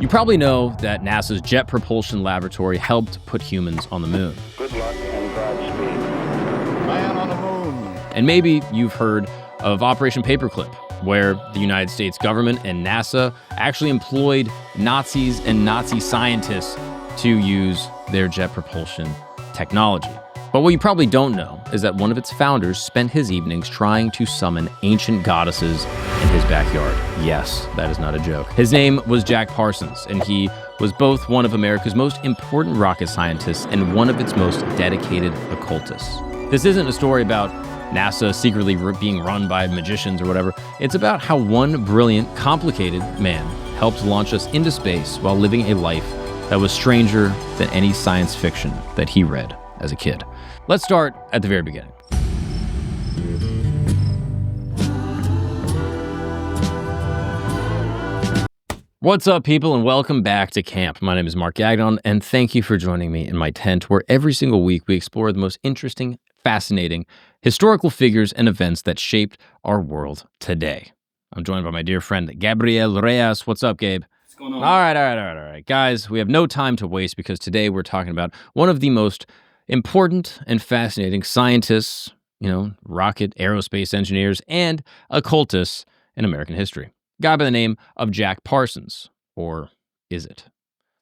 You probably know that NASA's Jet Propulsion Laboratory helped put humans on the moon. Good luck and Godspeed. Man on the moon. And maybe you've heard of Operation Paperclip, where the United States government and NASA actually employed Nazis and Nazi scientists to use their jet propulsion technology. But what you probably don't know is that one of its founders spent his evenings trying to summon ancient goddesses in his backyard. Yes, that is not a joke. His name was Jack Parsons, and he was both one of America's most important rocket scientists and one of its most dedicated occultists. This isn't a story about NASA secretly being run by magicians or whatever. It's about how one brilliant, complicated man helped launch us into space while living a life that was stranger than any science fiction that he read as a kid. Let's start at the very beginning. What's up, people, and welcome back to camp. My name is Mark Gagnon, and thank you for joining me in my tent, where every single week we explore the most interesting, fascinating, historical figures and events that shaped our world today. I'm joined by my dear friend, Gabriel Reyes. What's up, Gabe? What's going on? All right. Guys, we have no time to waste because today we're talking about one of the most important and fascinating scientists, rocket, aerospace engineers, and occultists in American history. A guy by the name of Jack Parsons, or is it?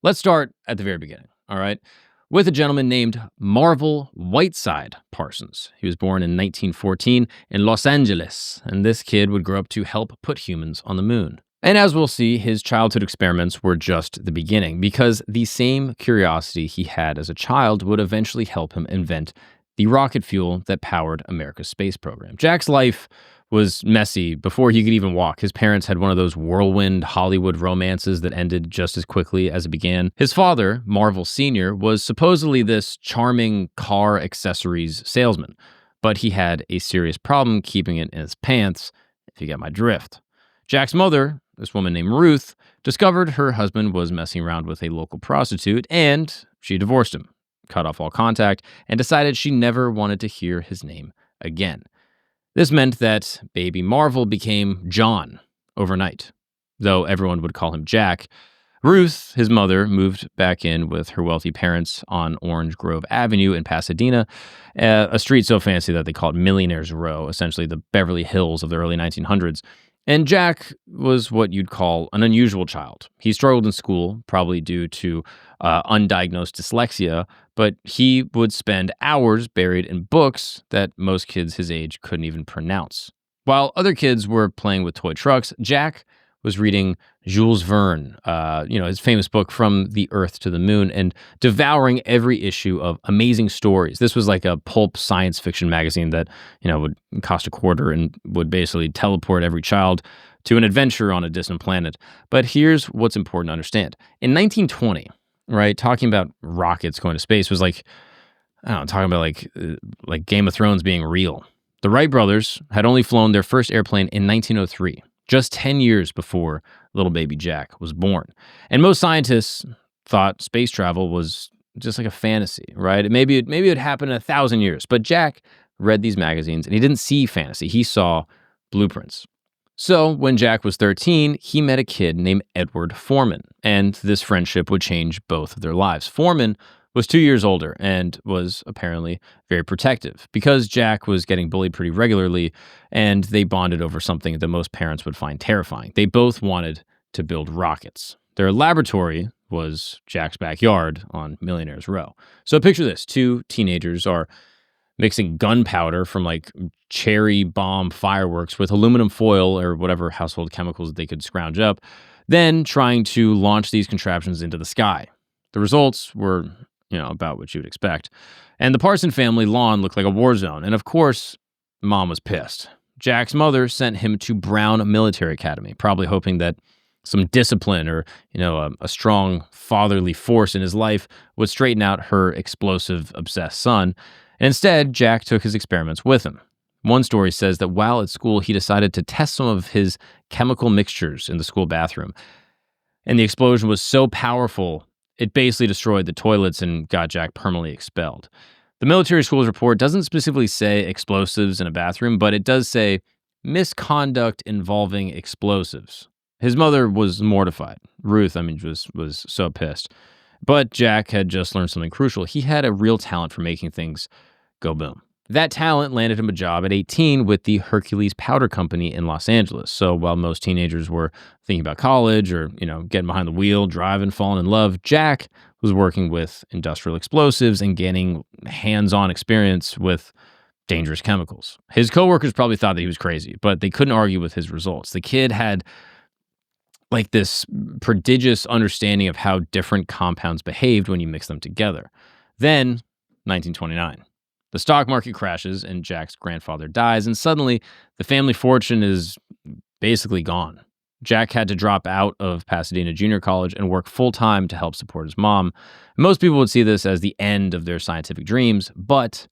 Let's start at the very beginning, all right? With a gentleman named Marvel Whiteside Parsons. He was born in 1914 in Los Angeles, and this kid would grow up to help put humans on the moon. And as we'll see, his childhood experiments were just the beginning, because the same curiosity he had as a child would eventually help him invent the rocket fuel that powered America's space program. Jack's life was messy before he could even walk. His parents had one of those whirlwind Hollywood romances that ended just as quickly as it began. His father, Marvel Sr., was supposedly this charming car accessories salesman, but he had a serious problem keeping it in his pants, if you get my drift. Jack's mother, this woman named Ruth, discovered her husband was messing around with a local prostitute, and she divorced him, cut off all contact, and decided she never wanted to hear his name again. This meant that baby Marvel became John overnight, though everyone would call him Jack. Ruth, his mother, moved back in with her wealthy parents on Orange Grove Avenue in Pasadena, a street so fancy that they call it Millionaires Row, essentially the Beverly Hills of the early 1900s. And Jack was what you'd call an unusual child. He struggled in school, probably due to undiagnosed dyslexia, but he would spend hours buried in books that most kids his age couldn't even pronounce. While other kids were playing with toy trucks, Jack was reading Jules Verne, his famous book From the Earth to the Moon, and devouring every issue of Amazing Stories. This was like a pulp science fiction magazine that, would cost $0.25 and would basically teleport every child to an adventure on a distant planet. But here's what's important to understand. In 1920, right, talking about rockets going to space was like Game of Thrones being real. The Wright brothers had only flown their first airplane in 1903. Just 10 years before little baby Jack was born. And most scientists thought space travel was just like a fantasy, right? Maybe it would happen in 1,000 years. But Jack read these magazines and he didn't see fantasy. He saw blueprints. So when Jack was 13, he met a kid named Edward Foreman, and this friendship would change both of their lives. Foreman was 2 years older and was apparently very protective because Jack was getting bullied pretty regularly, and they bonded over something that most parents would find terrifying. They both wanted to build rockets. Their laboratory was Jack's backyard on Millionaires Row. So picture this. Two teenagers are mixing gunpowder from like cherry bomb fireworks with aluminum foil or whatever household chemicals they could scrounge up, then trying to launch these contraptions into the sky. The results were about what you'd expect. And the Parson family lawn looked like a war zone. And of course, Mom was pissed. Jack's mother sent him to Brown Military Academy, probably hoping that some discipline or, a strong fatherly force in his life would straighten out her explosive, obsessed son. And instead, Jack took his experiments with him. One story says that while at school, he decided to test some of his chemical mixtures in the school bathroom. And the explosion was so powerful, it basically destroyed the toilets and got Jack permanently expelled. The military school's report doesn't specifically say explosives in a bathroom, but it does say misconduct involving explosives. His mother was mortified. Ruth, was so pissed. But Jack had just learned something crucial. He had a real talent for making things go boom. That talent landed him a job at 18 with the Hercules Powder Company in Los Angeles. So while most teenagers were thinking about college or, getting behind the wheel, driving, falling in love, Jack was working with industrial explosives and getting hands-on experience with dangerous chemicals. His coworkers probably thought that he was crazy, but they couldn't argue with his results. The kid had like this prodigious understanding of how different compounds behaved when you mix them together. Then, 1929. The stock market crashes and Jack's grandfather dies, and suddenly the family fortune is basically gone. Jack had to drop out of Pasadena Junior College and work full-time to help support his mom. Most people would see this as the end of their scientific dreams, but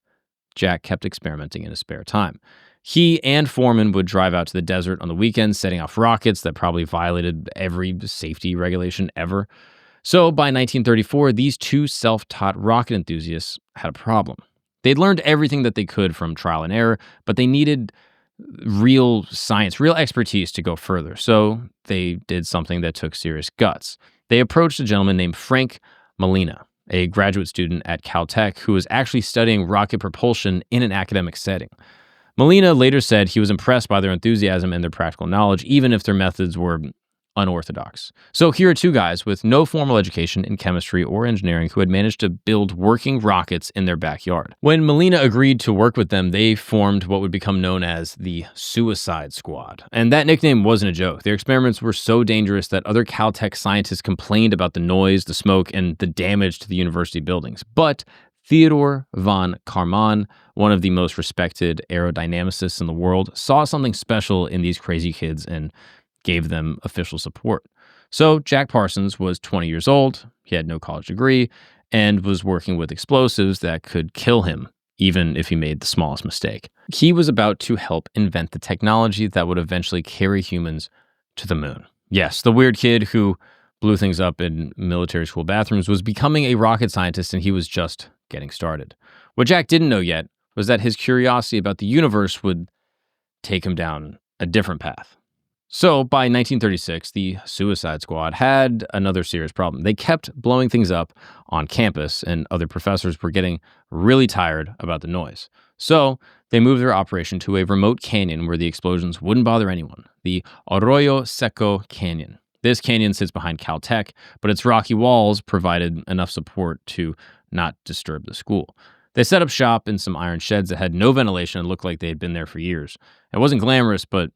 Jack kept experimenting in his spare time. He and Foreman would drive out to the desert on the weekends, setting off rockets that probably violated every safety regulation ever. So by 1934, these two self-taught rocket enthusiasts had a problem. They'd learned everything that they could from trial and error, but they needed real science, real expertise to go further. So they did something that took serious guts. They approached a gentleman named Frank Molina, a graduate student at Caltech who was actually studying rocket propulsion in an academic setting. Molina later said he was impressed by their enthusiasm and their practical knowledge, even if their methods were unorthodox. So here are two guys with no formal education in chemistry or engineering who had managed to build working rockets in their backyard. When Molina agreed to work with them, they formed what would become known as the Suicide Squad. And that nickname wasn't a joke. Their experiments were so dangerous that other Caltech scientists complained about the noise, the smoke, and the damage to the university buildings. But Theodore von Karman, one of the most respected aerodynamicists in the world, saw something special in these crazy kids and gave them official support. So Jack Parsons was 20 years old, he had no college degree, and was working with explosives that could kill him, even if he made the smallest mistake. He was about to help invent the technology that would eventually carry humans to the moon. Yes, the weird kid who blew things up in military school bathrooms was becoming a rocket scientist, and he was just getting started. What Jack didn't know yet was that his curiosity about the universe would take him down a different path. So by 1936, the Suicide Squad had another serious problem. They kept blowing things up on campus, and other professors were getting really tired about the noise. So they moved their operation to a remote canyon where the explosions wouldn't bother anyone, the Arroyo Seco Canyon. This canyon sits behind Caltech, but its rocky walls provided enough support to not disturb the school. They set up shop in some iron sheds that had no ventilation and looked like they had been there for years. It wasn't glamorous, but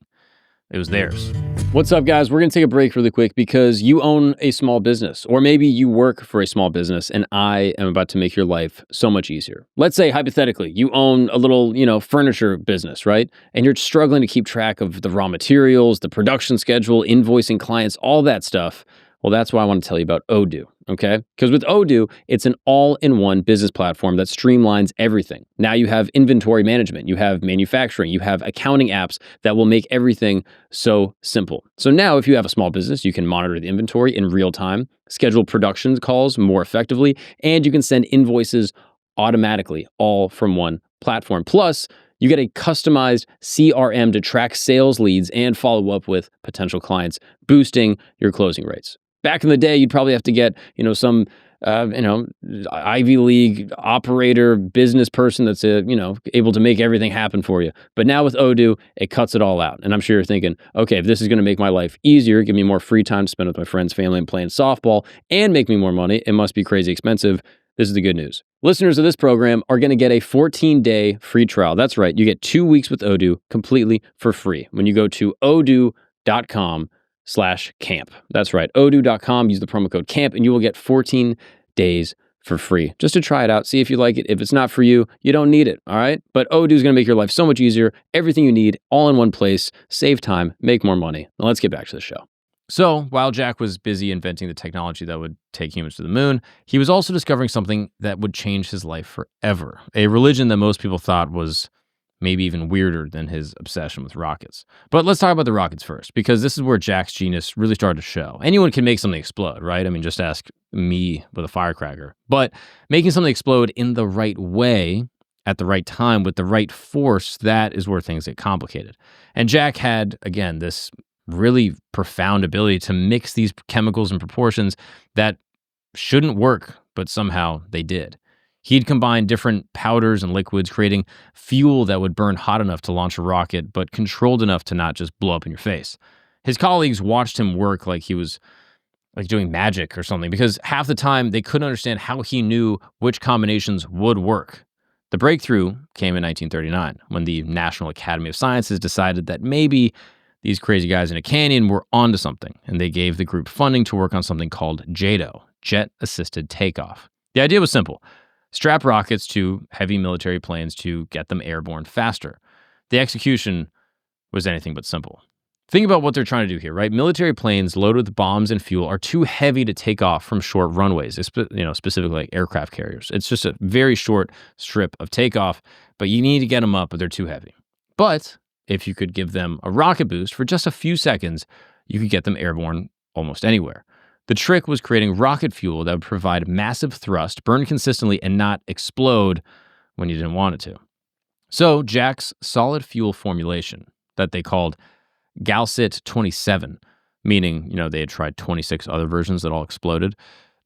it was theirs. What's up, guys? We're going to take a break really quick because you own a small business, or maybe you work for a small business, and I am about to make your life so much easier. Let's say, hypothetically, you own a little, furniture business, right? And you're struggling to keep track of the raw materials, the production schedule, invoicing clients, all that stuff. Well, that's why I want to tell you about Odoo, okay? Because with Odoo, it's an all-in-one business platform that streamlines everything. Now you have inventory management, you have manufacturing, you have accounting apps that will make everything so simple. So now if you have a small business, you can monitor the inventory in real time, schedule production calls more effectively, and you can send invoices automatically, all from one platform. Plus, you get a customized CRM to track sales leads and follow up with potential clients, boosting your closing rates. Back in the day, you'd probably have to get, some, Ivy League operator, business person that's, able to make everything happen for you. But now with Odoo, it cuts it all out. And I'm sure you're thinking, okay, if this is going to make my life easier, give me more free time to spend with my friends, family, and playing softball, and make me more money, it must be crazy expensive. This is the good news. Listeners of this program are going to get a 14-day free trial. That's right. You get 2 weeks with Odoo completely for free when you go to odoo.com/camp. That's right. Odoo.com. Use the promo code CAMP and you will get 14 days for free just to try it out. See if you like it. If it's not for you, you don't need it. All right. But Odoo is going to make your life so much easier. Everything you need all in one place. Save time, make more money. Now let's get back to the show. So while Jack was busy inventing the technology that would take humans to the moon, he was also discovering something that would change his life forever. A religion that most people thought was maybe even weirder than his obsession with rockets. But let's talk about the rockets first, because this is where Jack's genius really started to show. Anyone can make something explode, right? I mean, just ask me with a firecracker. But making something explode in the right way, at the right time, with the right force, that is where things get complicated. And Jack had, again, this really profound ability to mix these chemicals in proportions that shouldn't work, but somehow they did. He'd combine different powders and liquids, creating fuel that would burn hot enough to launch a rocket, but controlled enough to not just blow up in your face. His colleagues watched him work like he was like doing magic or something, because half the time they couldn't understand how he knew which combinations would work. The breakthrough came in 1939, when the National Academy of Sciences decided that maybe these crazy guys in a canyon were onto something, and they gave the group funding to work on something called JATO, Jet Assisted Takeoff. The idea was simple: strap rockets to heavy military planes to get them airborne faster. The execution was anything but simple. Think about what they're trying to do here, right? Military planes loaded with bombs and fuel are too heavy to take off from short runways, specifically like aircraft carriers. It's just a very short strip of takeoff, but you need to get them up, but they're too heavy. But if you could give them a rocket boost for just a few seconds, you could get them airborne almost anywhere. The trick was creating rocket fuel that would provide massive thrust, burn consistently, and not explode when you didn't want it to. So Jack's solid fuel formulation that they called Galcit 27, meaning, they had tried 26 other versions that all exploded.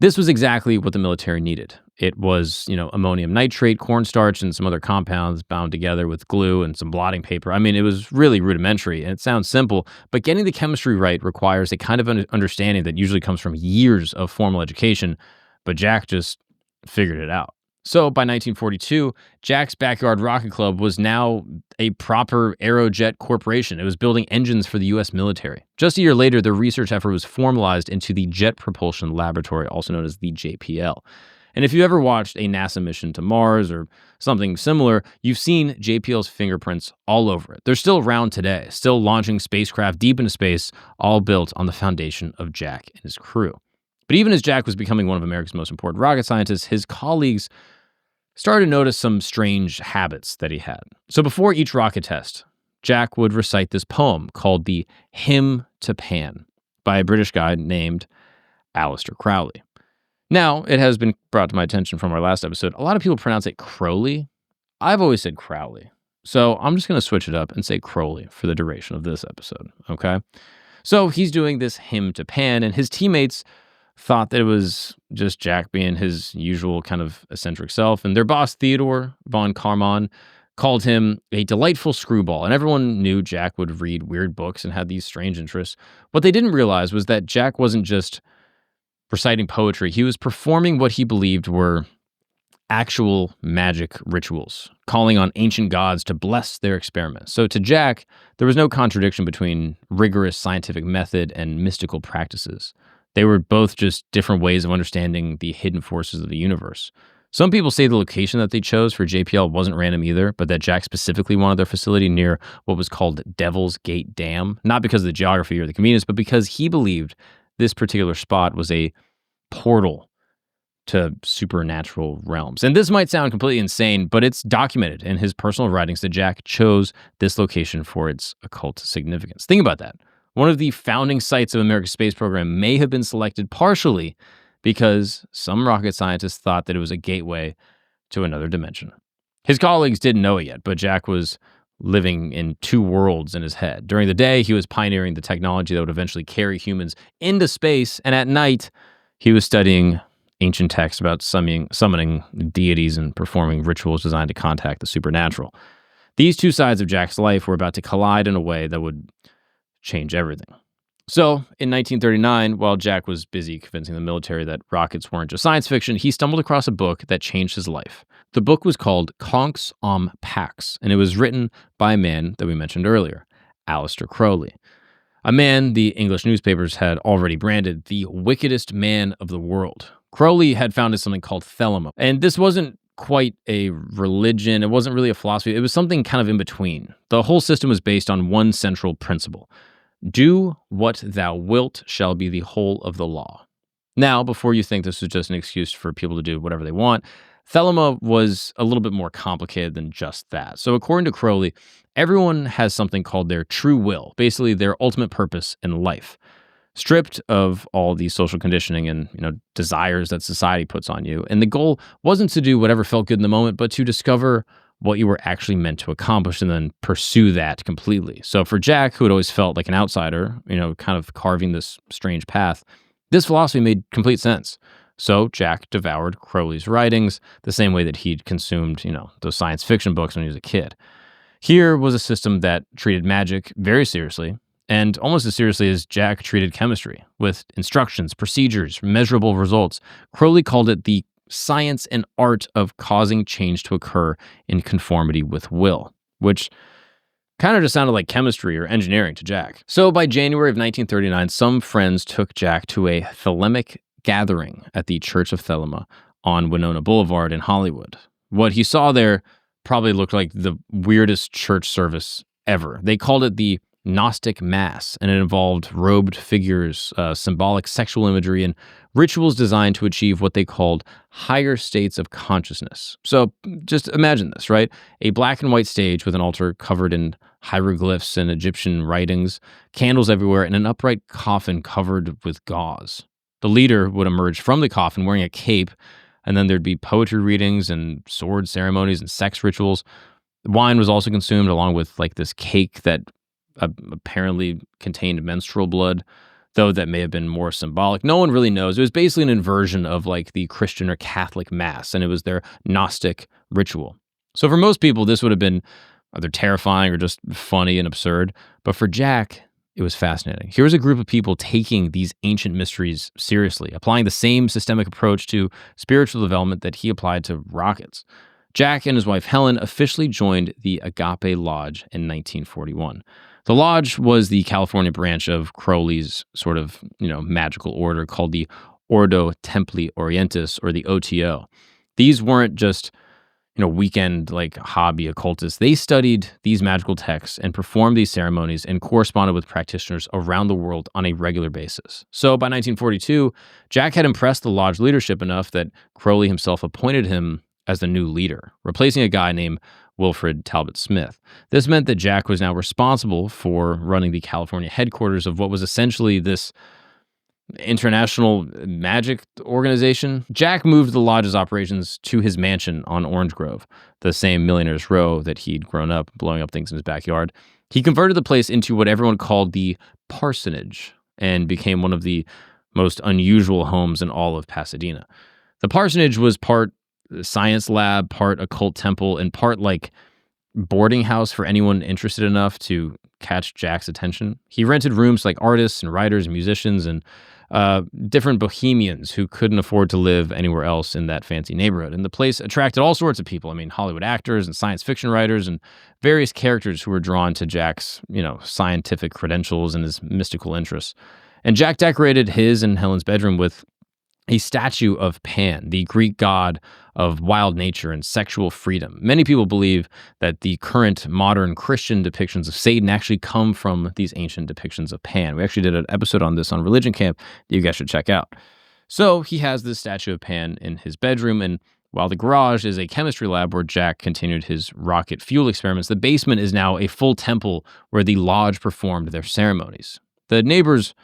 This was exactly what the military needed. It was, ammonium nitrate, cornstarch, and some other compounds bound together with glue and some blotting paper. I mean, it was really rudimentary, and it sounds simple, but getting the chemistry right requires a kind of understanding that usually comes from years of formal education, but Jack just figured it out. So by 1942, Jack's Backyard Rocket Club was now a proper Aerojet corporation. It was building engines for the U.S. military. Just a year later, the research effort was formalized into the Jet Propulsion Laboratory, also known as the JPL. And if you ever watched a NASA mission to Mars or something similar, you've seen JPL's fingerprints all over it. They're still around today, still launching spacecraft deep into space, all built on the foundation of Jack and his crew. But even as Jack was becoming one of America's most important rocket scientists, his colleagues started to notice some strange habits that he had. So before each rocket test, Jack would recite this poem called the Hymn to Pan by a British guy named Aleister Crowley. Now, it has been brought to my attention from our last episode, a lot of people pronounce it Crowley. I've always said Crowley. So I'm just going to switch it up and say Crowley for the duration of this episode, okay? So he's doing this Hymn to Pan, and his teammates thought that it was just Jack being his usual kind of eccentric self. And their boss, Theodore von Karman, called him a delightful screwball. And everyone knew Jack would read weird books and had these strange interests. What they didn't realize was that Jack wasn't just reciting poetry. He was performing what he believed were actual magic rituals, calling on ancient gods to bless their experiments. So to Jack, there was no contradiction between rigorous scientific method and mystical practices. They were both just different ways of understanding the hidden forces of the universe. Some people say the location that they chose for JPL wasn't random either, but that Jack specifically wanted their facility near what was called Devil's Gate Dam, not because of the geography or the convenience, but because he believed this particular spot was a portal to supernatural realms. And this might sound completely insane, but it's documented in his personal writings that Jack chose this location for its occult significance. Think about that. One of the founding sites of America's space program may have been selected partially because some rocket scientists thought that it was a gateway to another dimension. His colleagues didn't know it yet, but Jack was living in two worlds in his head. During the day, he was pioneering the technology that would eventually carry humans into space, and at night, he was studying ancient texts about summoning deities and performing rituals designed to contact the supernatural. These two sides of Jack's life were about to collide in a way that would change everything. So, in 1939, while Jack was busy convincing the military that rockets weren't just science fiction, he stumbled across a book that changed his life. The book was called Conx Om Pax, and it was written by a man that we mentioned earlier, Aleister Crowley, a man the English newspapers had already branded the wickedest man of the world. Crowley had founded something called Thelema, and this wasn't quite a religion. It wasn't really a philosophy. It was something kind of in between. The whole system was based on one central principle. Do what thou wilt shall be the whole of the law. Now, before you think this was just an excuse for people to do whatever they want, Thelema was a little bit more complicated than just that. So according to Crowley, everyone has something called their true will, basically their ultimate purpose in life, stripped of all the social conditioning and desires that society puts on you. And the goal wasn't to do whatever felt good in the moment, but to discover what you were actually meant to accomplish and then pursue that completely. So for Jack, who had always felt like an outsider, kind of carving this strange path, this philosophy made complete sense. So Jack devoured Crowley's writings the same way that he'd consumed, those science fiction books when he was a kid. Here was a system that treated magic very seriously, and almost as seriously as Jack treated chemistry, with instructions, procedures, measurable results. Crowley called it the science and art of causing change to occur in conformity with will, which kind of just sounded like chemistry or engineering to Jack. So by January of 1939, some friends took Jack to a Thelemic gathering at the Church of Thelema on Winona Boulevard in Hollywood. What he saw there probably looked like the weirdest church service ever. They called it the Gnostic Mass, and it involved robed figures, symbolic sexual imagery, and rituals designed to achieve what they called higher states of consciousness. So just imagine this, right? A black and white stage with an altar covered in hieroglyphs and Egyptian writings, candles everywhere, and an upright coffin covered with gauze. The leader would emerge from the coffin wearing a cape, and then there'd be poetry readings and sword ceremonies and sex rituals. Wine was also consumed along with this cake that apparently contained menstrual blood, though that may have been more symbolic. No one really knows. It was basically an inversion of the Christian or Catholic Mass, and it was their Gnostic ritual. So for most people, this would have been either terrifying or just funny and absurd. But for Jack, it was fascinating. Here was a group of people taking these ancient mysteries seriously, applying the same systemic approach to spiritual development that he applied to rockets. Jack and his wife Helen officially joined the Agape Lodge in 1941. The lodge was the California branch of Crowley's sort of, magical order called the Ordo Templi Orientis, or the OTO. These weren't just, weekend hobby occultists. They studied these magical texts and performed these ceremonies and corresponded with practitioners around the world on a regular basis. So by 1942, Jack had impressed the lodge leadership enough that Crowley himself appointed him as the new leader, replacing a guy named Wilfred Talbot Smith. This meant that Jack was now responsible for running the California headquarters of what was essentially this international magic organization. Jack moved the lodge's operations to his mansion on Orange Grove, the same millionaire's row that he'd grown up blowing up things in his backyard. He converted the place into what everyone called the Parsonage and became one of the most unusual homes in all of Pasadena. The Parsonage was part science lab, part occult temple, and part boarding house for anyone interested enough to catch Jack's attention. He rented rooms to artists and writers and musicians and different bohemians who couldn't afford to live anywhere else in that fancy neighborhood. And the place attracted all sorts of people. Hollywood actors and science fiction writers and various characters who were drawn to Jack's, scientific credentials and his mystical interests. And Jack decorated his and Helen's bedroom with a statue of Pan, the Greek god of wild nature and sexual freedom. Many people believe that the current modern Christian depictions of Satan actually come from these ancient depictions of Pan. We actually did an episode on this on Religion Camp that you guys should check out. So he has this statue of Pan in his bedroom, and while the garage is a chemistry lab where Jack continued his rocket fuel experiments, the basement is now a full temple where the lodge performed their ceremonies. The neighbors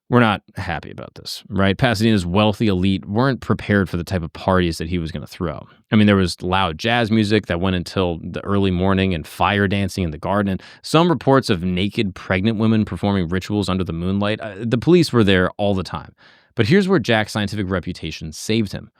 were not happy about this, right? Pasadena's wealthy elite weren't prepared for the type of parties that he was going to throw. There was loud jazz music that went until the early morning and fire dancing in the garden, and some reports of naked pregnant women performing rituals under the moonlight. The police were there all the time. But here's where Jack's scientific reputation saved him.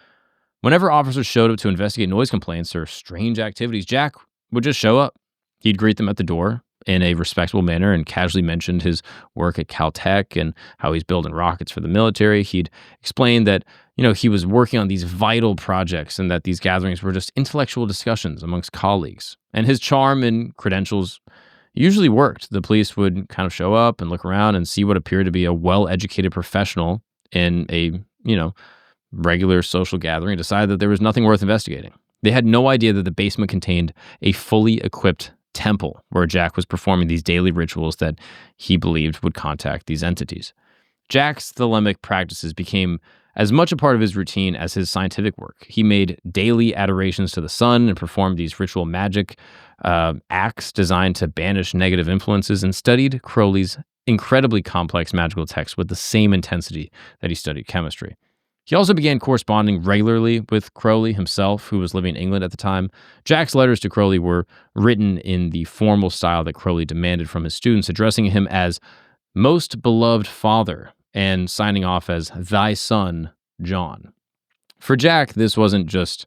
Whenever officers showed up to investigate noise complaints or strange activities, Jack would just show up. He'd greet them at the door in a respectable manner and casually mentioned his work at Caltech and how he's building rockets for the military. He'd explain that, he was working on these vital projects and that these gatherings were just intellectual discussions amongst colleagues. And his charm and credentials usually worked. The police would kind of show up and look around and see what appeared to be a well-educated professional in a, regular social gathering and decide that there was nothing worth investigating. They had no idea that the basement contained a fully equipped temple where Jack was performing these daily rituals that he believed would contact these entities. Jack's Thelemic practices became as much a part of his routine as his scientific work. He made daily adorations to the sun and performed these ritual magic acts designed to banish negative influences, and studied Crowley's incredibly complex magical texts with the same intensity that he studied chemistry. He also began corresponding regularly with Crowley himself, who was living in England at the time. Jack's letters to Crowley were written in the formal style that Crowley demanded from his students, addressing him as most beloved father and signing off as thy son, John. For Jack, this wasn't just,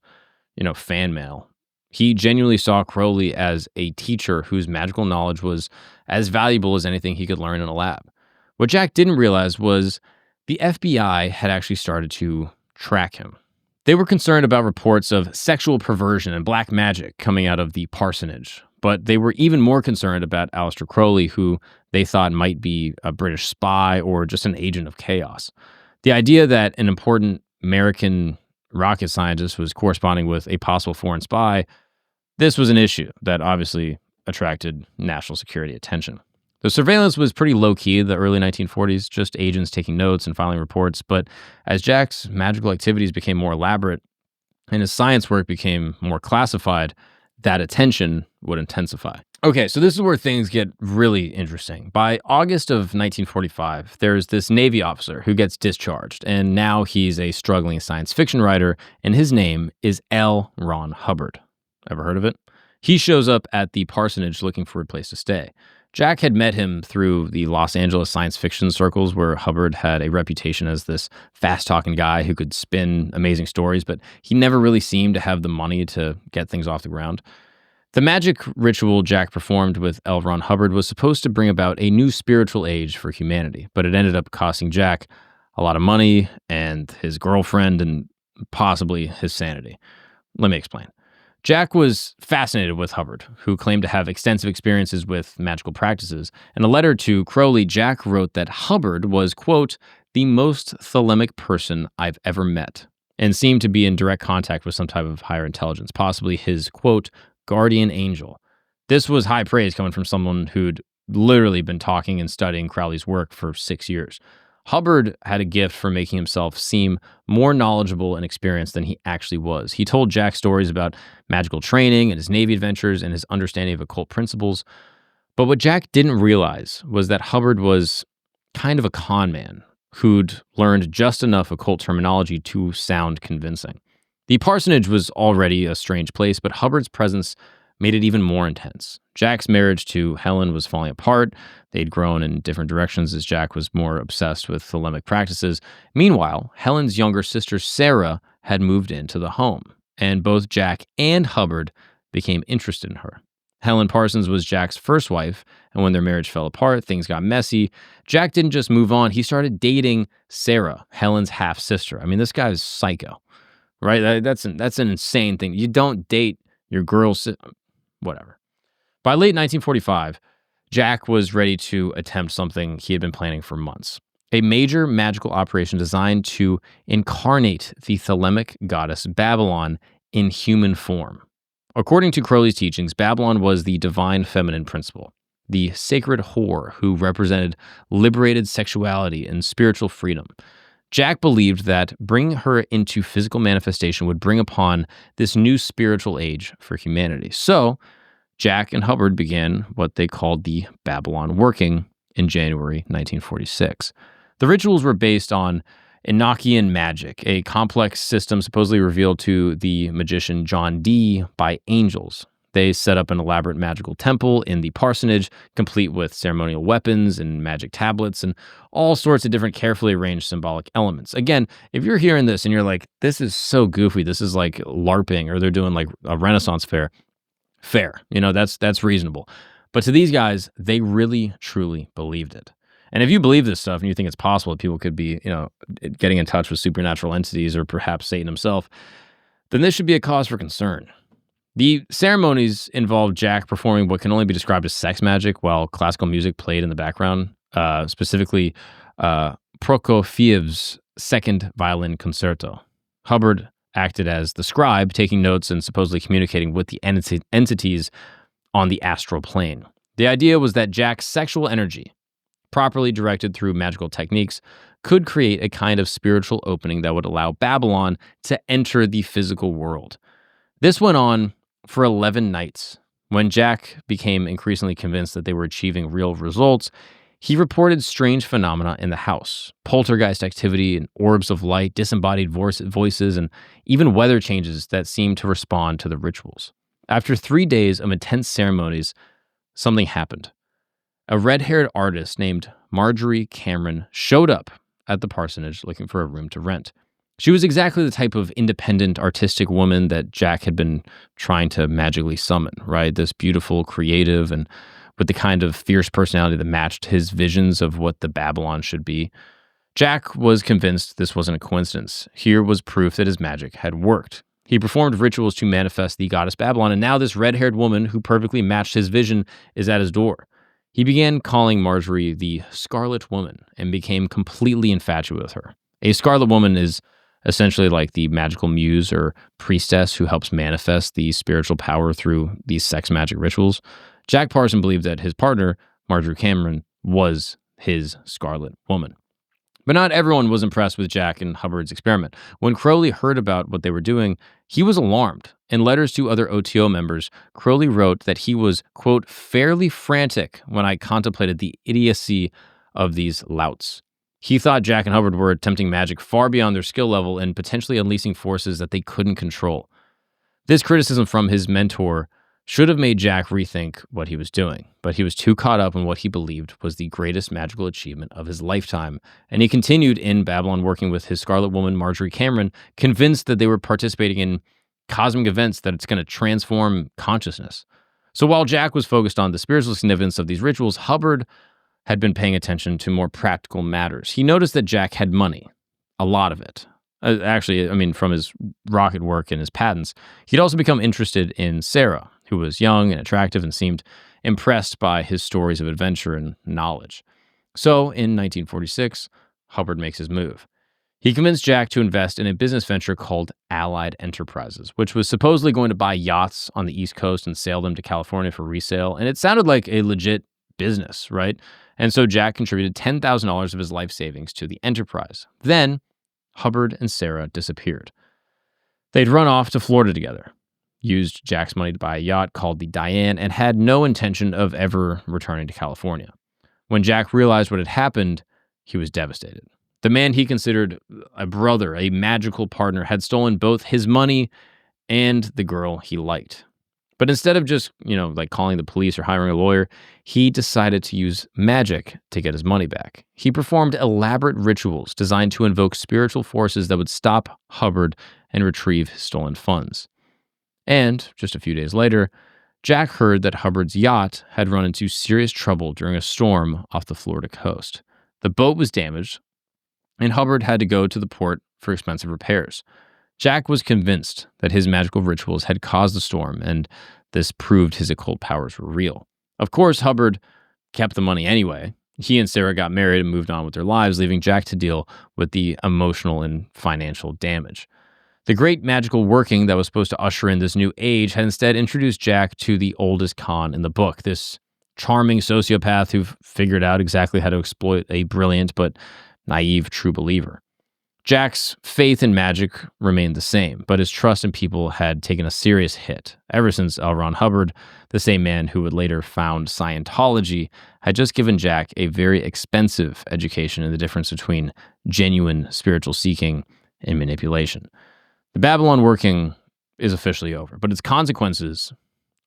fan mail. He genuinely saw Crowley as a teacher whose magical knowledge was as valuable as anything he could learn in a lab. What Jack didn't realize was the FBI had actually started to track him. They were concerned about reports of sexual perversion and black magic coming out of the Parsonage, but they were even more concerned about Aleister Crowley, who they thought might be a British spy or just an agent of chaos. The idea that an important American rocket scientist was corresponding with a possible foreign spy, this was an issue that obviously attracted national security attention. The surveillance was pretty low-key in the early 1940s, just agents taking notes and filing reports, but as Jack's magical activities became more elaborate and his science work became more classified, that attention would intensify. Okay, so this is where things get really interesting. By August of 1945, there's this Navy officer who gets discharged, and now he's a struggling science fiction writer, and his name is L. Ron Hubbard. Ever heard of it? He shows up at the Parsonage looking for a place to stay. Jack had met him through the Los Angeles science fiction circles, where Hubbard had a reputation as this fast-talking guy who could spin amazing stories, but he never really seemed to have the money to get things off the ground. The magic ritual Jack performed with L. Ron Hubbard was supposed to bring about a new spiritual age for humanity, but it ended up costing Jack a lot of money and his girlfriend and possibly his sanity. Let me explain. Jack was fascinated with Hubbard, who claimed to have extensive experiences with magical practices. In a letter to Crowley, Jack wrote that Hubbard was, quote, the most thelemic person I've ever met, and seemed to be in direct contact with some type of higher intelligence, possibly his, quote, guardian angel. This was high praise coming from someone who'd literally been talking and studying Crowley's work for 6 years. Hubbard had a gift for making himself seem more knowledgeable and experienced than he actually was. He told Jack stories about magical training and his Navy adventures and his understanding of occult principles. But what Jack didn't realize was that Hubbard was kind of a con man who'd learned just enough occult terminology to sound convincing. The parsonage was already a strange place, but Hubbard's presence made it even more intense. Jack's marriage to Helen was falling apart. They'd grown in different directions as Jack was more obsessed with thelemic practices. Meanwhile, Helen's younger sister, Sarah, had moved into the home, and both Jack and Hubbard became interested in her. Helen Parsons was Jack's first wife, and when their marriage fell apart, things got messy. Jack didn't just move on. He started dating Sarah, Helen's half-sister. I mean, this guy's psycho, right? That's an insane thing. You don't date your girl's sister. Whatever. By late 1945, Jack was ready to attempt something he had been planning for months. A major magical operation designed to incarnate the thelemic goddess Babylon in human form. According to Crowley's teachings, Babylon was the divine feminine principle, the sacred whore who represented liberated sexuality and spiritual freedom. Jack believed that bringing her into physical manifestation would bring upon this new spiritual age for humanity. So, Jack and Hubbard began what they called the Babylon Working in January 1946. The rituals were based on Enochian magic, a complex system supposedly revealed to the magician John Dee by angels. They set up an elaborate magical temple in the parsonage, complete with ceremonial weapons and magic tablets and all sorts of different carefully arranged symbolic elements. Again, if you're hearing this and you're like, this is so goofy, this is like LARPing, or they're doing like a Renaissance fair, fair. That's reasonable. But to these guys, they really, truly believed it. And if you believe this stuff and you think it's possible that people could be, getting in touch with supernatural entities or perhaps Satan himself, then this should be a cause for concern. The ceremonies involved Jack performing what can only be described as sex magic while classical music played in the background, specifically Prokofiev's second violin concerto. Hubbard acted as the scribe, taking notes and supposedly communicating with the entities on the astral plane. The idea was that Jack's sexual energy, properly directed through magical techniques, could create a kind of spiritual opening that would allow Babylon to enter the physical world. This went on for 11 nights. When Jack became increasingly convinced that they were achieving real results, He reported strange phenomena in the house, poltergeist activity and orbs of light, disembodied voices, and even weather changes that seemed to respond to the rituals. After 3 days of intense ceremonies, something happened. A red-haired artist named Marjorie Cameron showed up at the parsonage looking for a room to rent. She was exactly the type of independent, artistic woman that Jack had been trying to magically summon, right? This beautiful, creative, and with the kind of fierce personality that matched his visions of what the Babylon should be. Jack was convinced this wasn't a coincidence. Here was proof that his magic had worked. He performed rituals to manifest the goddess Babylon, and now this red-haired woman who perfectly matched his vision is at his door. He began calling Marjorie the Scarlet Woman and became completely infatuated with her. A Scarlet Woman is essentially like the magical muse or priestess who helps manifest the spiritual power through these sex magic rituals. Jack Parsons believed that his partner, Marjorie Cameron, was his Scarlet Woman. But not everyone was impressed with Jack and Hubbard's experiment. When Crowley heard about what they were doing, he was alarmed. In letters to other OTO members, Crowley wrote that he was, quote, fairly frantic when I contemplated the idiocy of these louts. He thought Jack and Hubbard were attempting magic far beyond their skill level and potentially unleashing forces that they couldn't control. This criticism from his mentor should have made Jack rethink what he was doing, but he was too caught up in what he believed was the greatest magical achievement of his lifetime, and he continued in Babylon working with his Scarlet Woman, Marjorie Cameron, convinced that they were participating in cosmic events that it's going to transform consciousness. So while Jack was focused on the spiritual significance of these rituals, Hubbard had been paying attention to more practical matters. He noticed that Jack had money, a lot of it. From his rocket work and his patents. He'd also become interested in Sarah, who was young and attractive and seemed impressed by his stories of adventure and knowledge. So in 1946, Hubbard makes his move. He convinced Jack to invest in a business venture called Allied Enterprises, which was supposedly going to buy yachts on the East Coast and sail them to California for resale. And it sounded like a legit business, right? And so Jack contributed $10,000 of his life savings to the enterprise. Then Hubbard and Sarah disappeared. They'd run off to Florida together, used Jack's money to buy a yacht called the Diane, and had no intention of ever returning to California. When Jack realized what had happened, he was devastated. The man he considered a brother, a magical partner, had stolen both his money and the girl he liked. But instead of just, calling the police or hiring a lawyer, he decided to use magic to get his money back. He performed elaborate rituals designed to invoke spiritual forces that would stop Hubbard and retrieve his stolen funds. And just a few days later, Jack heard that Hubbard's yacht had run into serious trouble during a storm off the Florida coast. The boat was damaged, and Hubbard had to go to the port for expensive repairs. Jack was convinced that his magical rituals had caused the storm, and this proved his occult powers were real. Of course, Hubbard kept the money anyway. He and Sarah got married and moved on with their lives, leaving Jack to deal with the emotional and financial damage. The great magical working that was supposed to usher in this new age had instead introduced Jack to the oldest con in the book, this charming sociopath who figured out exactly how to exploit a brilliant but naive true believer. Jack's faith in magic remained the same, but his trust in people had taken a serious hit. Ever since L. Ron Hubbard, the same man who would later found Scientology, had just given Jack a very expensive education in the difference between genuine spiritual seeking and manipulation. The Babylon working is officially over, but its consequences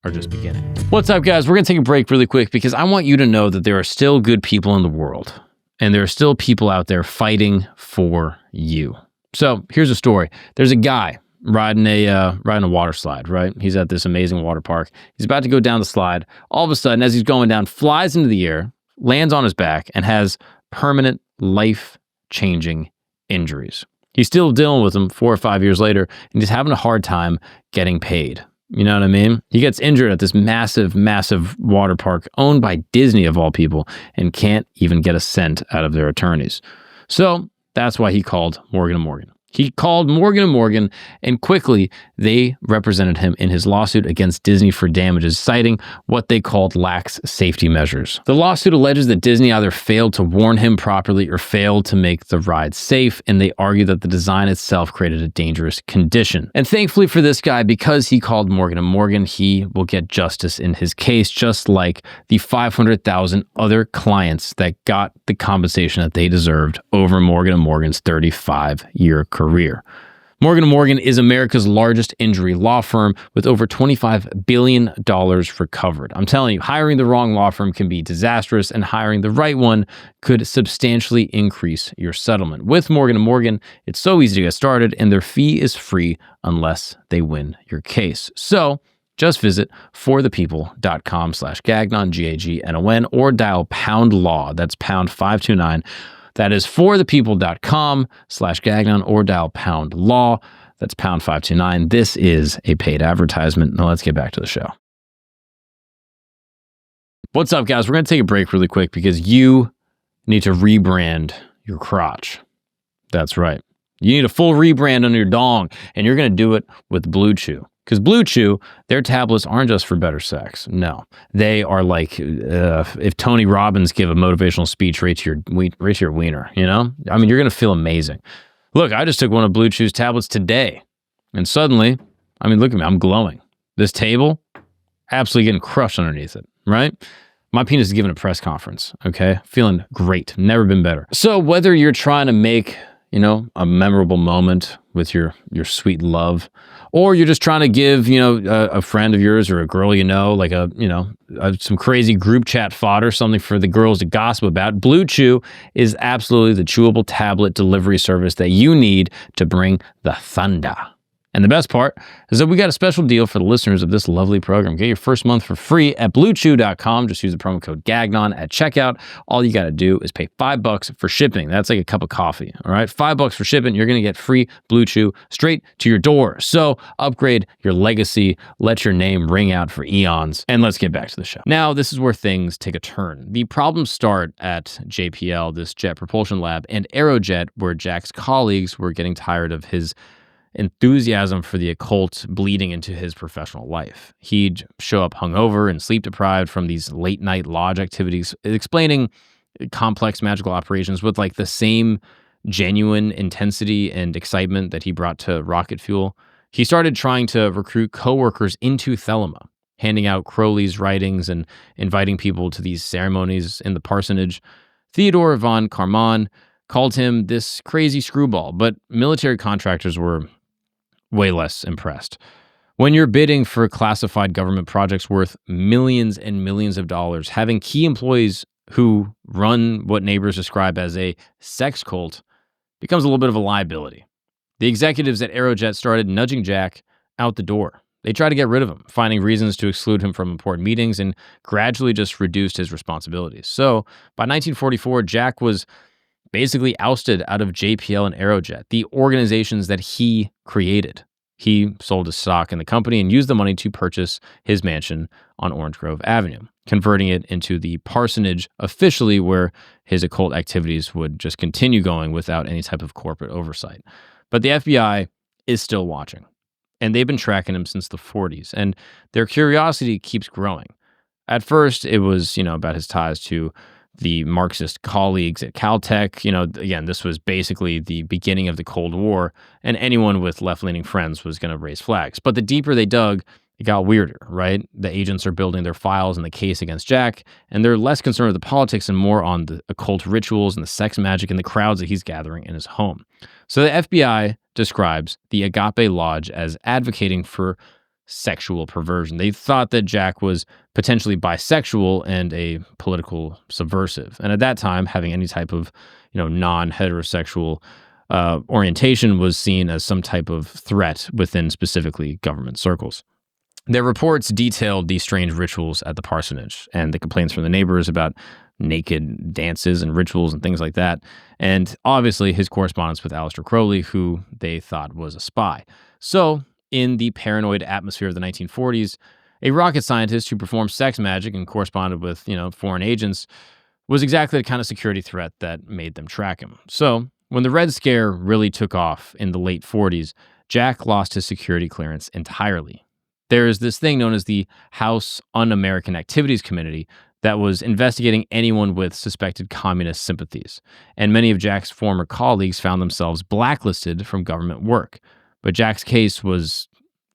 are just beginning. What's up, guys? We're going to take a break really quick because I want you to know that there are still good people in the world. And there are still people out there fighting for you. So here's a story. There's a guy riding a water slide, right? He's at this amazing water park. He's about to go down the slide. All of a sudden, as he's going down, flies into the air, lands on his back, and has permanent, life-changing injuries. He's still dealing with them 4 or 5 years later, and he's having a hard time getting paid. You know what I mean? He gets injured at this massive, massive water park owned by Disney of all people and can't even get a cent out of their attorneys. So that's why he called Morgan & Morgan. He called Morgan & Morgan, and quickly they represented him in his lawsuit against Disney for damages, citing what they called lax safety measures. The lawsuit alleges that Disney either failed to warn him properly or failed to make the ride safe, and they argue that the design itself created a dangerous condition. And thankfully for this guy, because he called Morgan & Morgan, he will get justice in his case, just like the 500,000 other clients that got the compensation that they deserved over Morgan & Morgan's 35-year career. Morgan & Morgan is America's largest injury law firm with over $25 billion recovered. I'm telling you, hiring the wrong law firm can be disastrous, and hiring the right one could substantially increase your settlement. With Morgan & Morgan, it's so easy to get started, and their fee is free unless they win your case. So just visit forthepeople.com/Gagnon, Gagnon, or dial pound law. That's pound 529. That is forthepeople.com/Gagnon, or dial pound law. That's pound 529. This is a paid advertisement. Now let's get back to the show. What's up, guys? We're going to take a break really quick because you need to rebrand your crotch. That's right. You need a full rebrand on your dong, and you're going to do it with Blue Chew. Because Blue Chew, their tablets aren't just for better sex. No, they are like if Tony Robbins give a motivational speech right to your wiener, you know? I mean, you're going to feel amazing. Look, I just took one of Blue Chew's tablets today, and suddenly, I mean, look at me, I'm glowing. This table, absolutely getting crushed underneath it, right? My penis is giving a press conference, okay? Feeling great, never been better. So whether you're trying to make, you know, a memorable moment with your sweet love, or you're just trying to give, you know, a friend of yours or a girl you know, like some crazy group chat fodder, something for the girls to gossip about, Blue Chew is absolutely the chewable tablet delivery service that you need to bring the thunder. And the best part is that we got a special deal for the listeners of this lovely program. Get your first month for free at bluechew.com. Just use the promo code Gagnon at checkout. All you got to do is pay $5 for shipping. That's like a cup of coffee. All right, $5 for shipping. You're going to get free Blue Chew straight to your door. So upgrade your legacy. Let your name ring out for eons. And let's get back to the show. Now, this is where things take a turn. The problems start at JPL, this Jet Propulsion Lab, and Aerojet, where Jack's colleagues were getting tired of his enthusiasm for the occult bleeding into his professional life. He'd show up hungover and sleep deprived from these late night lodge activities, explaining complex magical operations with like the same genuine intensity and excitement that he brought to rocket fuel. He started trying to recruit coworkers into Thelema, handing out Crowley's writings and inviting people to these ceremonies in the Parsonage. Theodore von Karman called him this crazy screwball, but military contractors were way less impressed. When you're bidding for classified government projects worth millions and millions of dollars, having key employees who run what neighbors describe as a sex cult becomes a little bit of a liability. The executives at Aerojet started nudging Jack out the door. They tried to get rid of him, finding reasons to exclude him from important meetings, and gradually just reduced his responsibilities. So by 1944, Jack was basically ousted out of JPL and Aerojet, the organizations that he created. He sold his stock in the company and used the money to purchase his mansion on Orange Grove Avenue, converting it into the Parsonage officially, where his occult activities would just continue going without any type of corporate oversight. But the FBI is still watching, and they've been tracking him since the 40s, and their curiosity keeps growing. At first, it was, about his ties to the Marxist colleagues at Caltech. Again, this was basically the beginning of the Cold War, and anyone with left-leaning friends was going to raise flags. But the deeper they dug, it got weirder, right? The agents are building their files in the case against Jack, and they're less concerned with the politics and more on the occult rituals and the sex magic and the crowds that he's gathering in his home. So the FBI describes the Agape Lodge as advocating for sexual perversion. They thought that Jack was potentially bisexual and a political subversive. And at that time, having any type of, non-heterosexual orientation was seen as some type of threat within specifically government circles. Their reports detailed these strange rituals at the parsonage and the complaints from the neighbors about naked dances and rituals and things like that. And obviously his correspondence with Aleister Crowley, who they thought was a spy. So in the paranoid atmosphere of the 1940s, a rocket scientist who performed sex magic and corresponded with, foreign agents was exactly the kind of security threat that made them track him. So When the Red Scare really took off in the late 40s, Jack lost his security clearance entirely. There is this thing known as the House Un-American Activities Committee that was investigating anyone with suspected communist sympathies, and many of Jack's former colleagues found themselves blacklisted from government work. But Jack's case was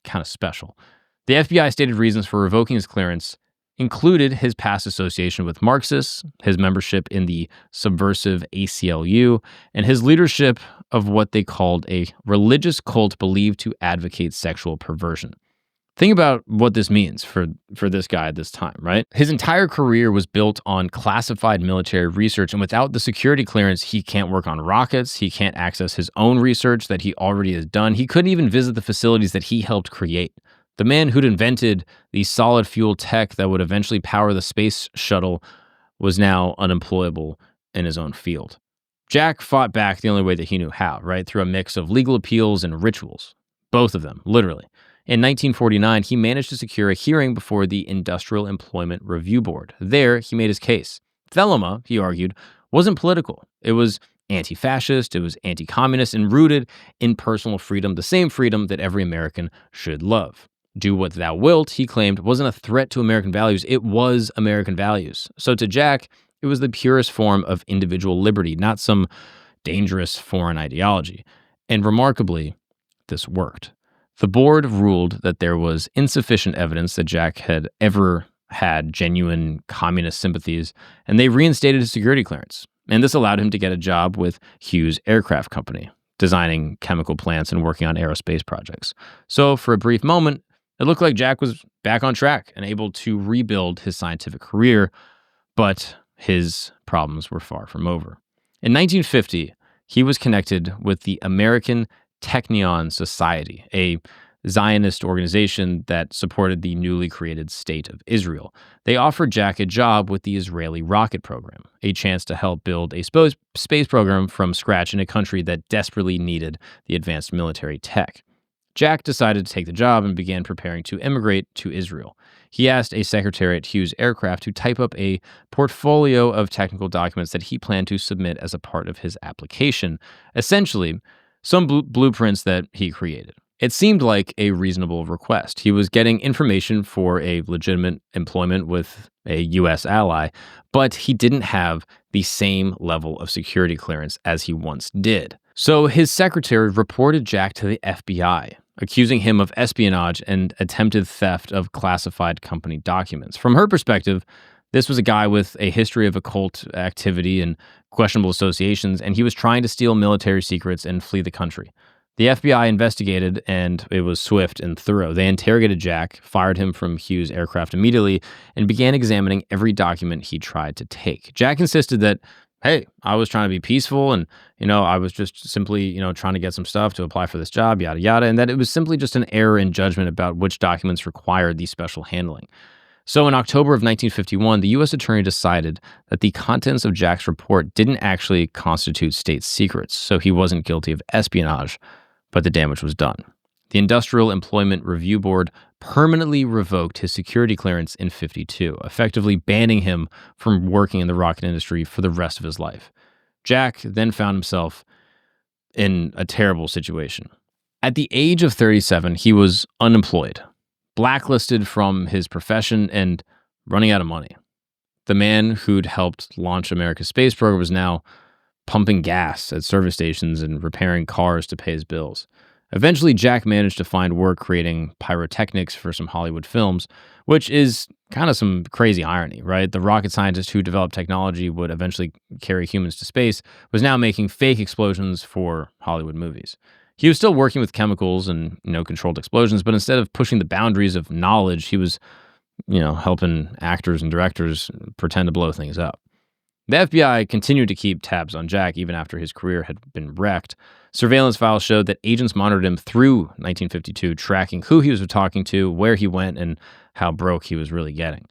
kind of special. The FBI stated reasons for revoking his clearance included his past association with Marxists, his membership in the subversive ACLU, and his leadership of what they called a religious cult believed to advocate sexual perversion. Think about what this means for this guy at this time, right? His entire career was built on classified military research, and without the security clearance, he can't work on rockets, he can't access his own research that he already has done, he couldn't even visit the facilities that he helped create. The man who'd invented the solid fuel tech that would eventually power the space shuttle was now unemployable in his own field. Jack fought back the only way that he knew how, right? Through a mix of legal appeals and rituals. Both of them, literally. In 1949, he managed to secure a hearing before the Industrial Employment Review Board. There, he made his case. Thelema, he argued, wasn't political. It was anti-fascist, it was anti-communist, and rooted in personal freedom, the same freedom that every American should love. Do what thou wilt, he claimed, wasn't a threat to American values. It was American values. So to Jack, it was the purest form of individual liberty, not some dangerous foreign ideology. And remarkably, this worked. The board ruled that there was insufficient evidence that Jack had ever had genuine communist sympathies, and they reinstated his security clearance. And this allowed him to get a job with Hughes Aircraft Company, designing chemical plants and working on aerospace projects. So for a brief moment, it looked like Jack was back on track and able to rebuild his scientific career, but his problems were far from over. In 1950, he was connected with the American Technion Society, a Zionist organization that supported the newly created state of Israel. They offered Jack a job with the Israeli rocket program, a chance to help build a space program from scratch in a country that desperately needed the advanced military tech. Jack decided to take the job and began preparing to immigrate to Israel. He asked a secretary at Hughes Aircraft to type up a portfolio of technical documents that he planned to submit as a part of his application, essentially some blueprints that he created. It seemed like a reasonable request. He was getting information for a legitimate employment with a U.S. ally, but he didn't have the same level of security clearance as he once did. So his secretary reported Jack to the FBI, accusing him of espionage and attempted theft of classified company documents. From her perspective, this was a guy with a history of occult activity and questionable associations, and he was trying to steal military secrets and flee the country. The FBI investigated, and it was swift and thorough. They interrogated Jack, fired him from Hughes Aircraft immediately, and began examining every document he tried to take. Jack insisted that, hey, I was trying to be peaceful, and, I was just simply, trying to get some stuff to apply for this job, yada, yada, and that it was simply just an error in judgment about which documents required the special handling. So in October of 1951, the U.S. Attorney decided that the contents of Jack's report didn't actually constitute state secrets, so he wasn't guilty of espionage, but the damage was done. The Industrial Employment Review Board permanently revoked his security clearance in 1952, effectively banning him from working in the rocket industry for the rest of his life. Jack then found himself in a terrible situation. At the age of 37, he was unemployed, blacklisted from his profession, and running out of money. The man who'd helped launch America's space program was now pumping gas at service stations and repairing cars to pay his bills. Eventually, Jack managed to find work creating pyrotechnics for some Hollywood films, which is kind of some crazy irony, right? The rocket scientist who developed technology would eventually carry humans to space was now making fake explosions for Hollywood movies. He was still working with chemicals and, controlled explosions, but instead of pushing the boundaries of knowledge, he was, helping actors and directors pretend to blow things up. The FBI continued to keep tabs on Jack even after his career had been wrecked. Surveillance files showed that agents monitored him through 1952, tracking who he was talking to, where he went, and how broke he was really getting.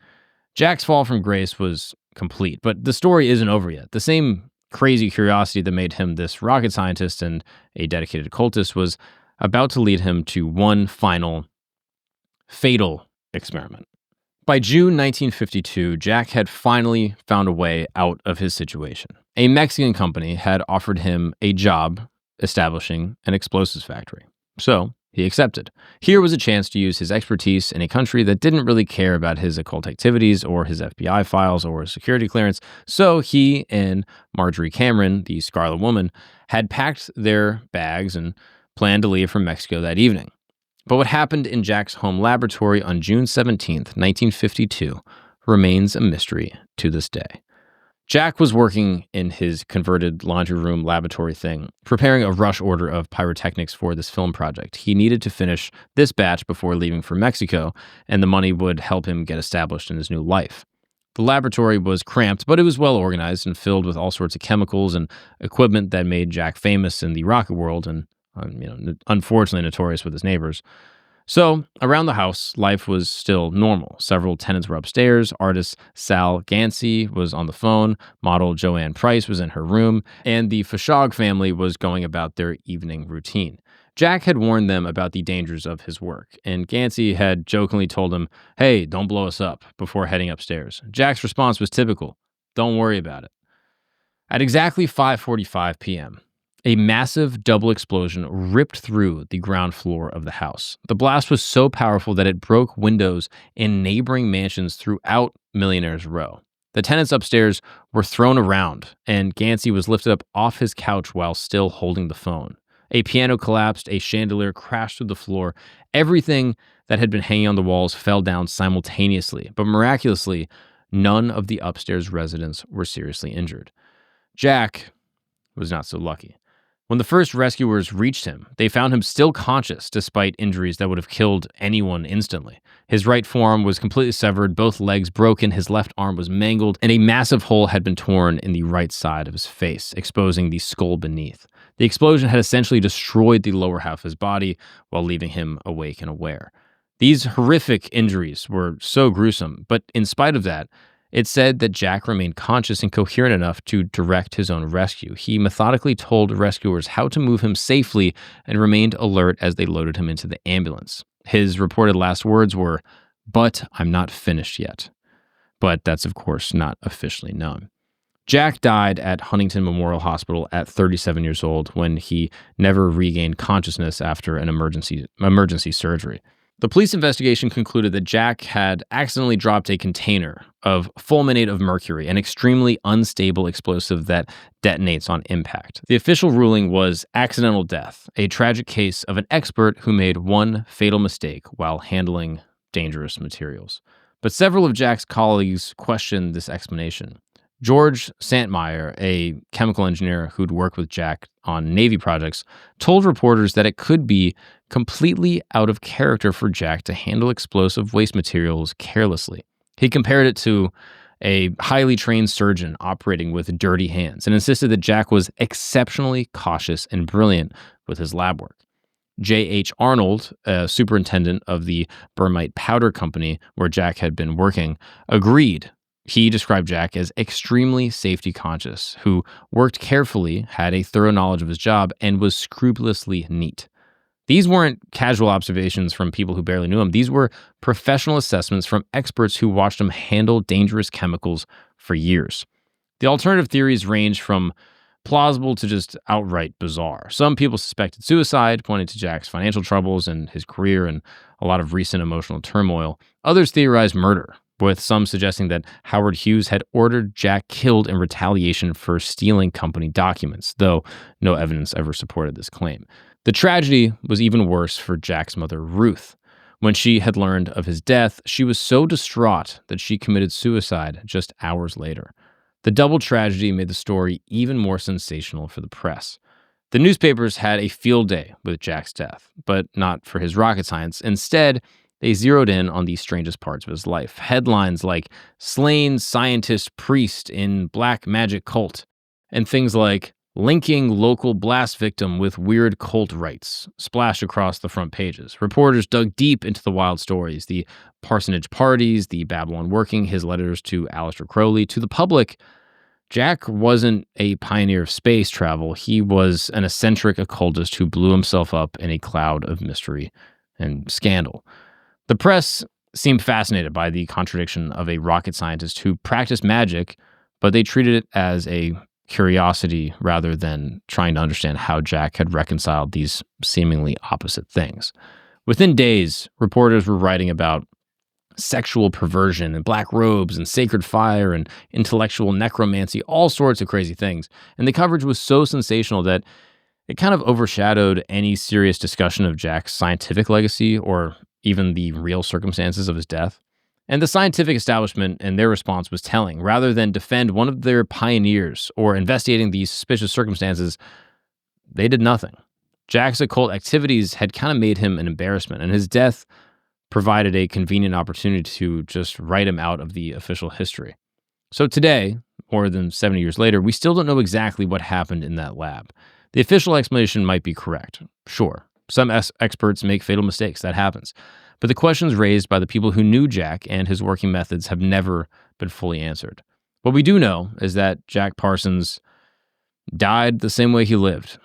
Jack's fall from grace was complete, but the story isn't over yet. The same crazy curiosity that made him this rocket scientist and a dedicated occultist was about to lead him to one final fatal experiment. By June 1952, Jack had finally found a way out of his situation. A Mexican company had offered him a job establishing an explosives factory. So he accepted. Here was a chance to use his expertise in a country that didn't really care about his occult activities or his FBI files or his security clearance. So he and Marjorie Cameron, the Scarlet Woman, had packed their bags and planned to leave from Mexico that evening. But what happened in Jack's home laboratory on June 17th, 1952, remains a mystery to this day. Jack was working in his converted laundry room laboratory thing, preparing a rush order of pyrotechnics for this film project. He needed to finish this batch before leaving for Mexico, and the money would help him get established in his new life. The laboratory was cramped, but it was well organized and filled with all sorts of chemicals and equipment that made Jack famous in the rocket world and unfortunately notorious with his neighbors. So, around the house, life was still normal. Several tenants were upstairs. Artist Sal Gansey was on the phone. Model Joanne Price was in her room. And the Fashog family was going about their evening routine. Jack had warned them about the dangers of his work, and Gansey had jokingly told him, "Hey, don't blow us up," before heading upstairs. Jack's response was typical, "Don't worry about it." At exactly 5:45 p.m., a massive double explosion ripped through the ground floor of the house. The blast was so powerful that it broke windows in neighboring mansions throughout Millionaire's Row. The tenants upstairs were thrown around, and Gansey was lifted up off his couch while still holding the phone. A piano collapsed, a chandelier crashed through the floor. Everything that had been hanging on the walls fell down simultaneously, but miraculously, none of the upstairs residents were seriously injured. Jack was not so lucky. When the first rescuers reached him, they found him still conscious despite injuries that would have killed anyone instantly. His right forearm was completely severed, both legs broken, his left arm was mangled, and a massive hole had been torn in the right side of his face, exposing the skull beneath. The explosion had essentially destroyed the lower half of his body while leaving him awake and aware. These horrific injuries were so gruesome, but in spite of that, it said that Jack remained conscious and coherent enough to direct his own rescue. He methodically told rescuers how to move him safely and remained alert as they loaded him into the ambulance. His reported last words were, "But I'm not finished yet." But that's, of course, not officially known. Jack died at Huntington Memorial Hospital at 37 years old when he never regained consciousness after an emergency surgery. The police investigation concluded that Jack had accidentally dropped a container of fulminate of mercury, an extremely unstable explosive that detonates on impact. The official ruling was accidental death, a tragic case of an expert who made one fatal mistake while handling dangerous materials. But several of Jack's colleagues questioned this explanation. George Santmeyer, a chemical engineer who'd worked with Jack on Navy projects, told reporters that it could be completely out of character for Jack to handle explosive waste materials carelessly. He compared it to a highly trained surgeon operating with dirty hands and insisted that Jack was exceptionally cautious and brilliant with his lab work. J.H. Arnold, a superintendent of the Burmite Powder Company where Jack had been working, agreed. He described Jack as extremely safety conscious, who worked carefully, had a thorough knowledge of his job, and was scrupulously neat. These weren't casual observations from people who barely knew him. These were professional assessments from experts who watched him handle dangerous chemicals for years. The alternative theories range from plausible to just outright bizarre. Some people suspected suicide, pointing to Jack's financial troubles and his career and a lot of recent emotional turmoil. Others theorized murder, with some suggesting that Howard Hughes had ordered Jack killed in retaliation for stealing company documents, though no evidence ever supported this claim. The tragedy was even worse for Jack's mother, Ruth. When she had learned of his death, she was so distraught that she committed suicide just hours later. The double tragedy made the story even more sensational for the press. The newspapers had a field day with Jack's death, but not for his rocket science. Instead, they zeroed in on the strangest parts of his life. Headlines like "Slain Scientist Priest in Black Magic Cult," and things like "Linking Local Blast Victim with Weird Cult Rites" splashed across the front pages. Reporters dug deep into the wild stories, the Parsonage parties, the Babylon working, his letters to Aleister Crowley. To the public, Jack wasn't a pioneer of space travel. He was an eccentric occultist who blew himself up in a cloud of mystery and scandal. The press seemed fascinated by the contradiction of a rocket scientist who practiced magic, but they treated it as a curiosity rather than trying to understand how Jack had reconciled these seemingly opposite things. Within days, reporters were writing about sexual perversion and black robes and sacred fire and intellectual necromancy, all sorts of crazy things. And the coverage was so sensational that it kind of overshadowed any serious discussion of Jack's scientific legacy or even the real circumstances of his death. And the scientific establishment and their response was telling. Rather than defend one of their pioneers or investigating these suspicious circumstances, they did nothing. Jack's occult activities had kind of made him an embarrassment, and his death provided a convenient opportunity to just write him out of the official history. So today, more than 70 years later, we still don't know exactly what happened in that lab. The official explanation might be correct, sure. Some experts make fatal mistakes, that happens. But the questions raised by the people who knew Jack and his working methods have never been fully answered. What we do know is that Jack Parsons died the same way he lived,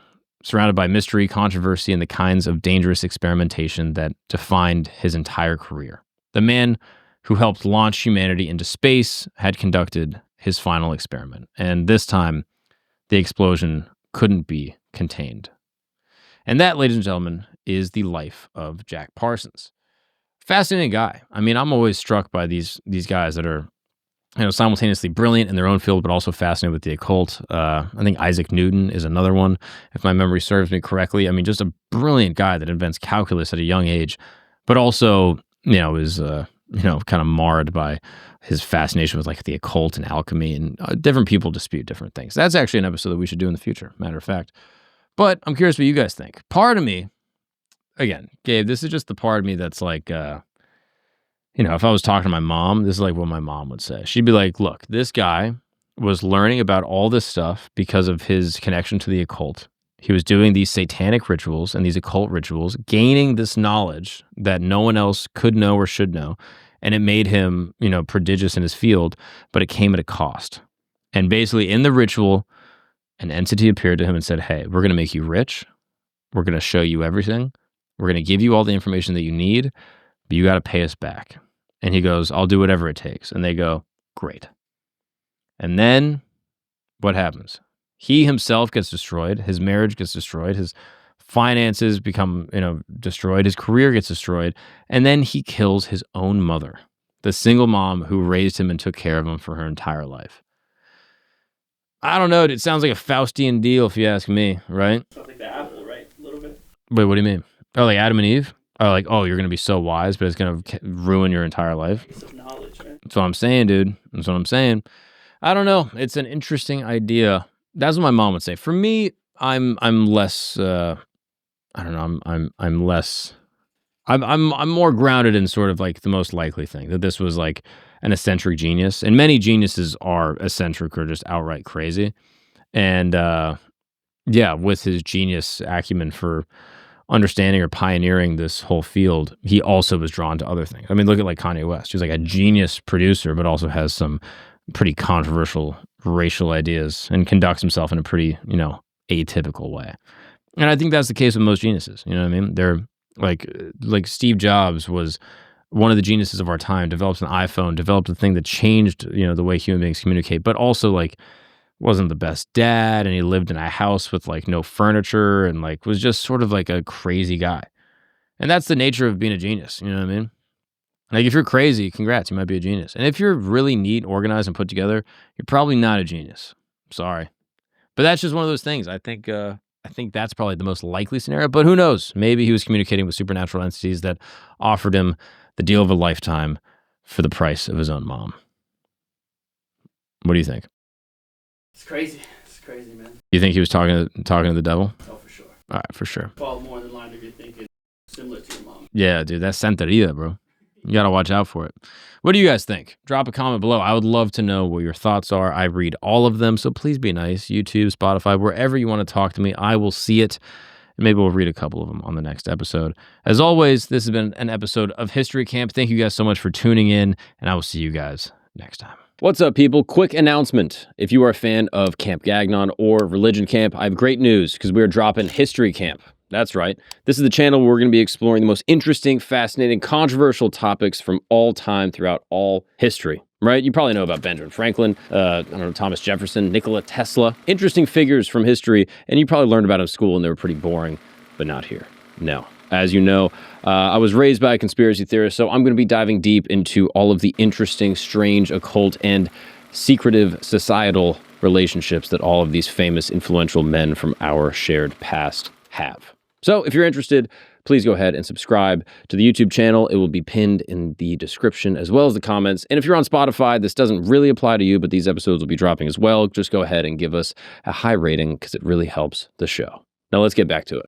surrounded by mystery, controversy, and the kinds of dangerous experimentation that defined his entire career. The man who helped launch humanity into space had conducted his final experiment, and this time, the explosion couldn't be contained. And that, ladies and gentlemen, is the life of Jack Parsons. Fascinating guy. I mean, I'm always struck by these guys that are, simultaneously brilliant in their own field, but also fascinated with the occult. I think Isaac Newton is another one, if my memory serves me correctly. I mean, just a brilliant guy that invents calculus at a young age, but also, is, kind of marred by his fascination with like the occult and alchemy, and different people dispute different things. That's actually an episode that we should do in the future, matter of fact. But I'm curious what you guys think. Part of me, again, Gabe, this is just the part of me that's like, if I was talking to my mom, this is like what my mom would say. She'd be like, look, this guy was learning about all this stuff because of his connection to the occult. He was doing these satanic rituals and these occult rituals, gaining this knowledge that no one else could know or should know. And it made him, prodigious in his field, but it came at a cost. And basically in the ritual, an entity appeared to him and said, hey, we're going to make you rich. We're going to show you everything. We're going to give you all the information that you need, but you got to pay us back. And he goes, I'll do whatever it takes. And they go, great. And then what happens? He himself gets destroyed. His marriage gets destroyed. His finances become, destroyed. His career gets destroyed. And then he kills his own mother, the single mom who raised him and took care of him for her entire life. I don't know. It sounds like a Faustian deal, if you ask me, right? Sounds like the apple, right? A little bit. Wait, what do you mean? Oh, like Adam and Eve? Oh, you're going to be so wise, but it's going to ruin your entire life? Piece of knowledge, right? That's what I'm saying, dude. That's what I'm saying. I don't know. It's an interesting idea. That's what my mom would say. For me, I'm less, I don't know, I'm less, I'm more grounded in sort of like the most likely thing, that this was like an eccentric genius. And many geniuses are eccentric or just outright crazy. And with his genius acumen for understanding or pioneering this whole field, he also was drawn to other things. I mean, look at like Kanye West. He's like a genius producer, but also has some pretty controversial racial ideas and conducts himself in a pretty, atypical way. And I think that's the case with most geniuses. You know what I mean? They're like Steve Jobs was one of the geniuses of our time, developed an iPhone, developed a thing that changed, the way human beings communicate, but also like wasn't the best dad, and he lived in a house with like no furniture and like was just sort of like a crazy guy. And that's the nature of being a genius, you know what I mean? Like if you're crazy, congrats, you might be a genius. And if you're really neat, organized, and put together, you're probably not a genius. Sorry. But that's just one of those things. I think that's probably the most likely scenario, but who knows? Maybe he was communicating with supernatural entities that offered him the deal of a lifetime for the price of his own mom. What do you think? It's crazy. It's crazy, man. You think he was talking to the devil? Oh, for sure. All right, for sure. Fall more in the line of your thinking, similar to your mom. Yeah, dude, that's Santeria, bro. You got to watch out for it. What do you guys think? Drop a comment below. I would love to know what your thoughts are. I read all of them, so please be nice. YouTube, Spotify, wherever you want to talk to me, I will see it. Maybe we'll read a couple of them on the next episode. As always, this has been an episode of History Camp. Thank you guys so much for tuning in, and I will see you guys next time. What's up, people? Quick announcement. If you are a fan of Camp Gagnon or Religion Camp, I have great news because we are dropping History Camp. That's right. This is the channel where we're going to be exploring the most interesting, fascinating, controversial topics from all time throughout all history. Right? You probably know about Benjamin Franklin, Thomas Jefferson, Nikola Tesla. Interesting figures from history, and you probably learned about them in school and they were pretty boring, but not here. No. As you know, I was raised by a conspiracy theorist, so I'm going to be diving deep into all of the interesting, strange, occult, and secretive societal relationships that all of these famous, influential men from our shared past have. So if you're interested, please go ahead and subscribe to the YouTube channel. It will be pinned in the description as well as the comments. And if you're on Spotify, this doesn't really apply to you, but these episodes will be dropping as well. Just go ahead and give us a high rating because it really helps the show. Now let's get back to it.